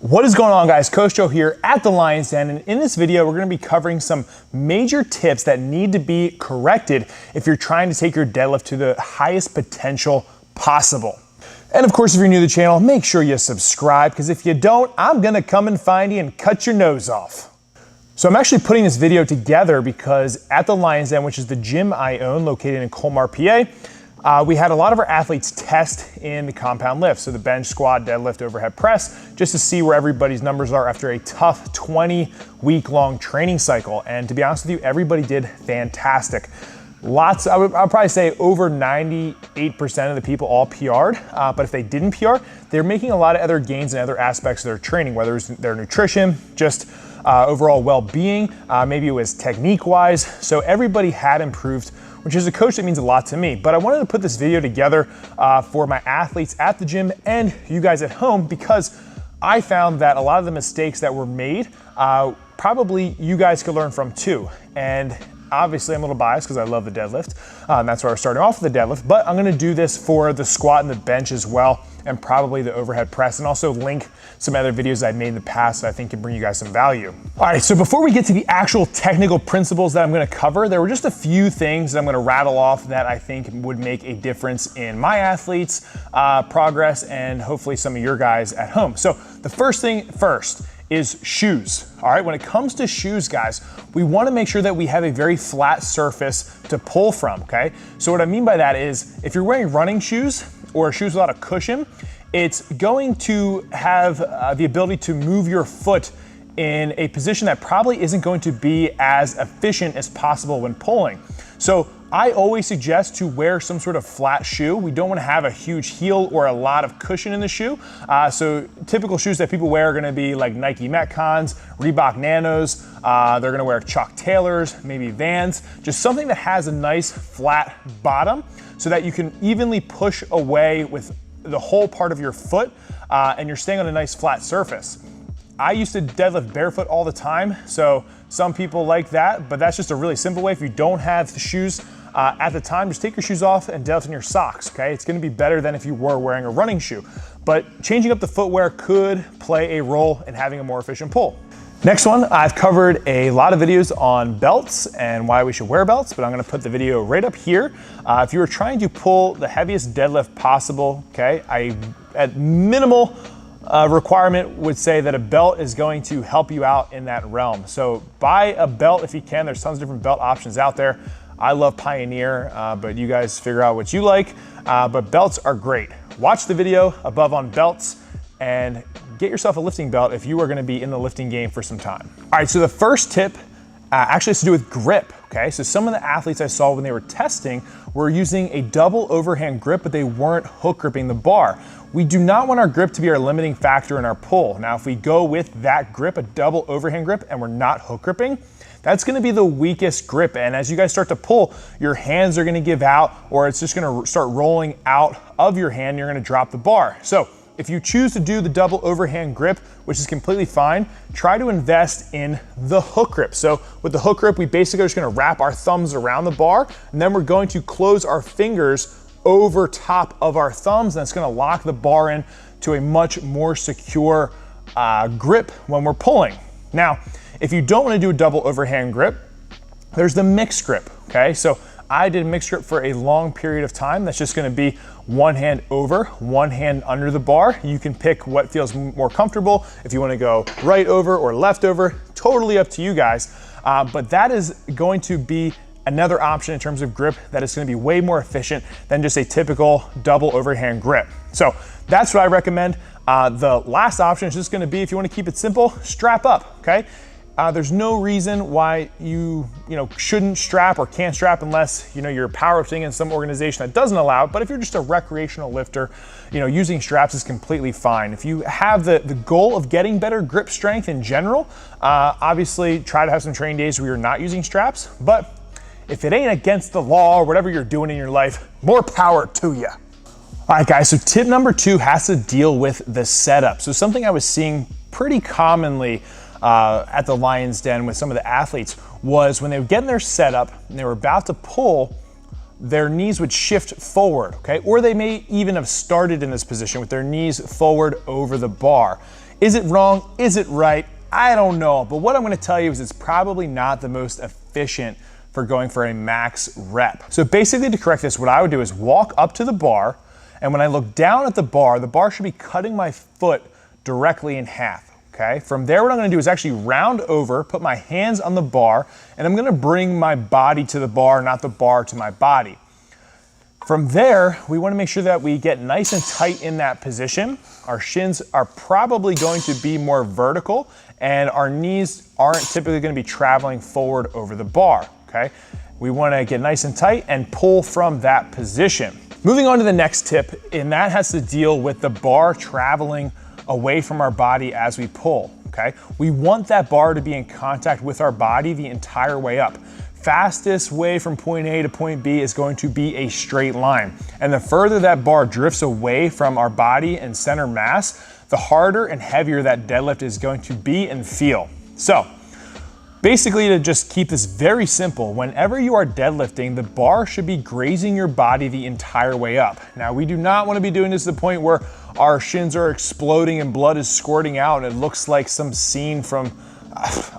What is going on, guys? Coach Joe here at the Lion's Den, and in this video we're going to be covering some major tips that need to be corrected if you're trying to take your deadlift to the highest potential possible. And of course, if you're new to the channel, make sure you subscribe, because if you don't, I'm going to come and find you and cut your nose off. So I'm actually putting this video together because at the Lion's Den, which is the gym I own located in Colmar, PA, we had a lot of our athletes test in the compound lift. So the bench, squat, deadlift, overhead press, just to see where everybody's numbers are after a tough 20-week-long training cycle. And to be honest with you, everybody did fantastic. I'd probably say over 98% of the people all PR'd, but if they didn't PR, they're making a lot of other gains in other aspects of their training, whether it's their nutrition, just overall well-being, maybe it was technique-wise. So everybody had improved, which as a coach, that means a lot to me. But I wanted to put this video together for my athletes at the gym and you guys at home, because I found that a lot of the mistakes that were made, probably you guys could learn from too. And obviously I'm a little biased because I love the deadlift. That's why we're starting off with the deadlift, but I'm gonna do this for the squat and the bench as well, and probably the overhead press, and also link some other videos I've made in the past that I think can bring you guys some value. All right, so before we get to the actual technical principles that I'm gonna cover, there were just a few things that I'm gonna rattle off that I think would make a difference in my athletes' progress and hopefully some of your guys at home. So the first thing first is shoes. All right, when it comes to shoes, guys, we wanna make sure that we have a very flat surface to pull from, okay? So what I mean by that is, if you're wearing running shoes or shoes without a cushion, it's going to have the ability to move your foot in a position that probably isn't going to be as efficient as possible when pulling. So I always suggest to wear some sort of flat shoe. We don't want to have a huge heel or a lot of cushion in the shoe. So typical shoes that people wear are going to be like Nike Metcons, Reebok Nanos. They're going to wear Chuck Taylors, maybe Vans, just something that has a nice flat bottom so that you can evenly push away with the whole part of your foot and you're staying on a nice flat surface. I used to deadlift barefoot all the time, so some people like that, but that's just a really simple way. If you don't have the shoes at the time, just take your shoes off and deadlift in your socks, okay? It's gonna be better than if you were wearing a running shoe. But changing up the footwear could play a role in having a more efficient pull. Next one, I've covered a lot of videos on belts and why we should wear belts, but I'm gonna put the video right up here. If you were trying to pull the heaviest deadlift possible, okay, at minimal requirement would say that a belt is going to help you out in that realm. So buy a belt if you can. There's tons of different belt options out there. I love Pioneer, but you guys figure out what you like. But belts are great. Watch the video above on belts and get yourself a lifting belt if you are gonna be in the lifting game for some time. All right, so the first tip actually has to do with grip, okay? So some of the athletes I saw when they were testing were using a double overhand grip, but they weren't hook gripping the bar. We do not want our grip to be our limiting factor in our pull. Now, if we go with that grip, a double overhand grip, and we're not hook gripping, that's gonna be the weakest grip. And as you guys start to pull, your hands are gonna give out, or it's just gonna start rolling out of your hand, and you're gonna drop the bar. So if you choose to do the double overhand grip, which is completely fine, try to invest in the hook grip. So with the hook grip, we basically are just gonna wrap our thumbs around the bar, and then we're going to close our fingers over top of our thumbs, and it's gonna lock the bar in to a much more secure grip when we're pulling. Now, if you don't wanna do a double overhand grip, there's the mixed grip, okay? So I did mixed grip for a long period of time. That's just gonna be one hand over, one hand under the bar. You can pick what feels more comfortable. If you wanna go right over or left over, totally up to you guys. But that is going to be another option in terms of grip that is gonna be way more efficient than just a typical double overhand grip. So that's what I recommend. The last option is just gonna be, if you wanna keep it simple, strap up, okay? There's no reason why you shouldn't strap or can't strap unless you're powerlifting in some organization that doesn't allow it. But if you're just a recreational lifter, using straps is completely fine. If you have the goal of getting better grip strength in general, obviously try to have some training days where you're not using straps. But if it ain't against the law or whatever you're doing in your life, more power to you. All right, guys, so tip number 2 has to deal with the setup. So something I was seeing pretty commonly at the Lion's Den with some of the athletes was when they would get in their setup and they were about to pull, their knees would shift forward, okay? Or they may even have started in this position with their knees forward over the bar. Is it wrong? Is it right? I don't know, but what I'm gonna tell you is it's probably not the most efficient for going for a max rep. So basically to correct this, what I would do is walk up to the bar, and when I look down at the bar should be cutting my foot directly in half, okay? From there, what I'm gonna do is actually round over, put my hands on the bar, and I'm gonna bring my body to the bar, not the bar to my body. From there, we wanna make sure that we get nice and tight in that position. Our shins are probably going to be more vertical, and our knees aren't typically gonna be traveling forward over the bar, okay? We wanna get nice and tight and pull from that position. Moving on to the next tip, and that has to deal with the bar traveling away from our body as we pull, okay? We want that bar to be in contact with our body the entire way up. Fastest way from point A to point B is going to be a straight line. And the further that bar drifts away from our body and center mass, the harder and heavier that deadlift is going to be and feel. So basically, to just keep this very simple, whenever you are deadlifting, the bar should be grazing your body the entire way up. Now, we do not want to be doing this to the point where our shins are exploding and blood is squirting out and it looks like some scene from,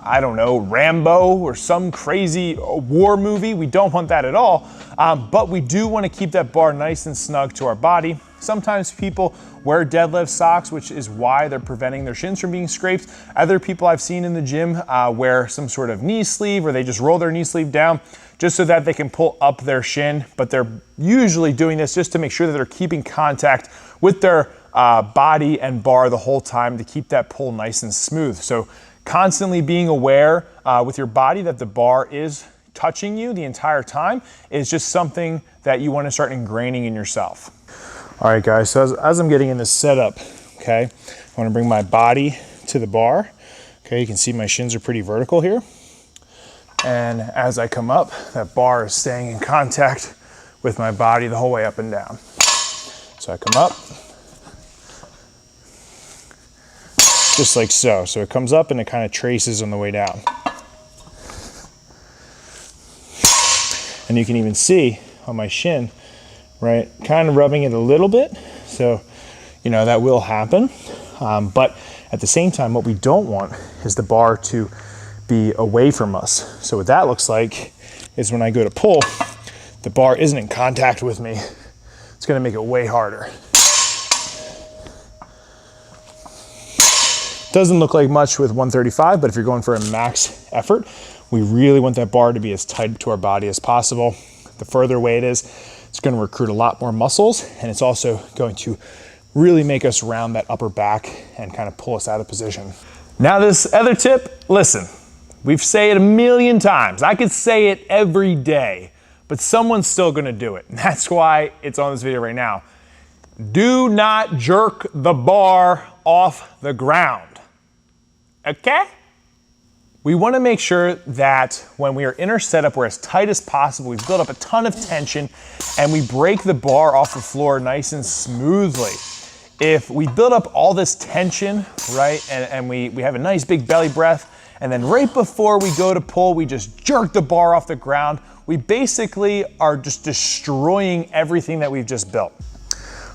I don't know, Rambo or some crazy war movie. We don't want that at all, but we do want to keep that bar nice and snug to our body. Sometimes people wear deadlift socks, which is why they're preventing their shins from being scraped. Other people I've seen in the gym wear some sort of knee sleeve, or they just roll their knee sleeve down just so that they can pull up their shin, but they're usually doing this just to make sure that they're keeping contact with their body and bar the whole time to keep that pull nice and smooth. So constantly being aware with your body that the bar is touching you the entire time is just something that you want to start ingraining in yourself. All right, guys, so as I'm getting in this setup, okay, I want to bring my body to the bar. Okay, you can see my shins are pretty vertical here. And as I come up, that bar is staying in contact with my body the whole way up and down. So I come up, just like so. So it comes up and it kind of traces on the way down. And you can even see on my shin, right, kind of rubbing it a little bit. So, you know, that will happen. But at the same time, what we don't want is the bar to be away from us. So what that looks like is when I go to pull, the bar isn't in contact with me. It's gonna make it way harder. Doesn't look like much with 135, but if you're going for a max effort, we really want that bar to be as tight to our body as possible. The further away it is, it's going to recruit a lot more muscles, and it's also going to really make us round that upper back and kind of pull us out of position. Now this other tip, listen, we've said it a million times. I could say it every day, but someone's still going to do it. And that's why it's on this video right now. Do not jerk the bar off the ground. Okay? We want to make sure that when we are in our setup, we're as tight as possible. We've built up a ton of tension and we break the bar off the floor nice and smoothly. If we build up all this tension, right, and we have a nice big belly breath, and then right before we go to pull, we just jerk the bar off the ground, we basically are just destroying everything that we've just built.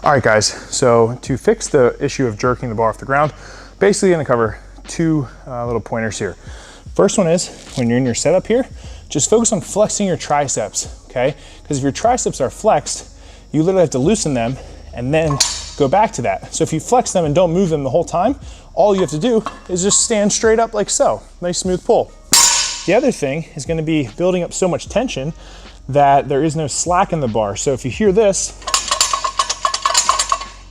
All right, guys, so to fix the issue of jerking the bar off the ground, basically gonna cover two little pointers here. First one is, when you're in your setup here, just focus on flexing your triceps, okay? Because if your triceps are flexed, you literally have to loosen them and then go back to that. So if you flex them and don't move them the whole time, all you have to do is just stand straight up like so. Nice smooth pull. The other thing is gonna be building up so much tension that there is no slack in the bar. So if you hear this,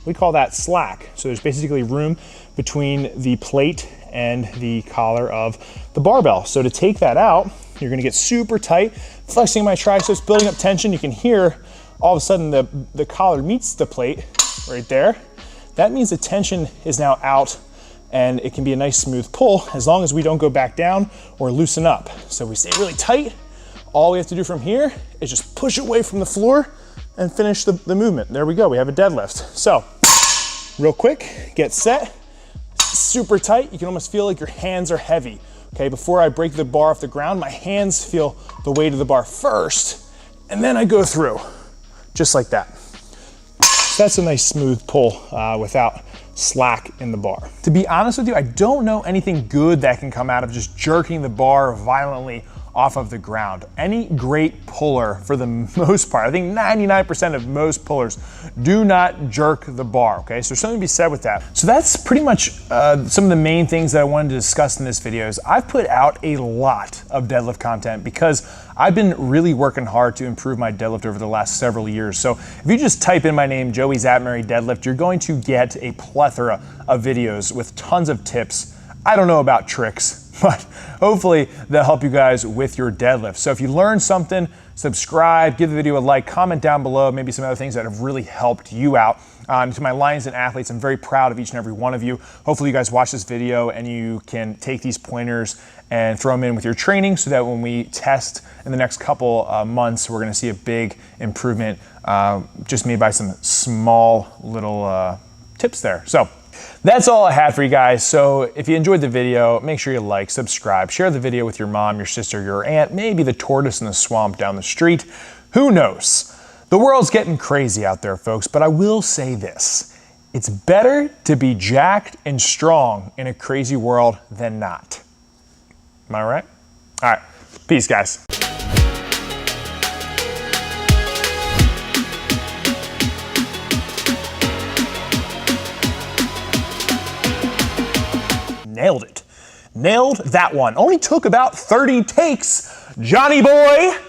we call that slack. So there's basically room between the plate and the collar of the barbell. So to take that out, you're gonna get super tight, flexing my triceps, building up tension. You can hear all of a sudden the collar meets the plate right there. That means the tension is now out and it can be a nice smooth pull as long as we don't go back down or loosen up. So we stay really tight. All we have to do from here is just push away from the floor and finish the movement. There we go, we have a deadlift. So real quick, get set. Super tight, you can almost feel like your hands are heavy. Okay, before I break the bar off the ground, my hands feel the weight of the bar first, and then I go through, just like that. So that's a nice smooth pull without slack in the bar. To be honest with you, I don't know anything good that can come out of just jerking the bar violently off of the ground. Any great puller, for the most part, I think 99% of most pullers do not jerk the bar, okay? So there's something to be said with that. So that's pretty much some of the main things that I wanted to discuss in this video. Is I've put out a lot of deadlift content because I've been really working hard to improve my deadlift over the last several years. So if you just type in my name, Joey Zapmary Deadlift, you're going to get a plethora of videos with tons of tips. I don't know about tricks, but hopefully they'll help you guys with your deadlift. So if you learned something, subscribe, give the video a like, comment down below, maybe some other things that have really helped you out. To my Lions and athletes, I'm very proud of each and every one of you. Hopefully you guys watch this video and you can take these pointers and throw them in with your training so that when we test in the next couple months, we're gonna see a big improvement just made by some small little tips there. So that's all I had for you guys. So if you enjoyed the video, make sure you like, subscribe, share the video with your mom, your sister, your aunt, maybe the tortoise in the swamp down the street. Who knows? The world's getting crazy out there, folks, but I will say this. It's better to be jacked and strong in a crazy world than not. Am I right? All right, peace, guys. Nailed it. Nailed that one. Only took about 30 takes, Johnny boy.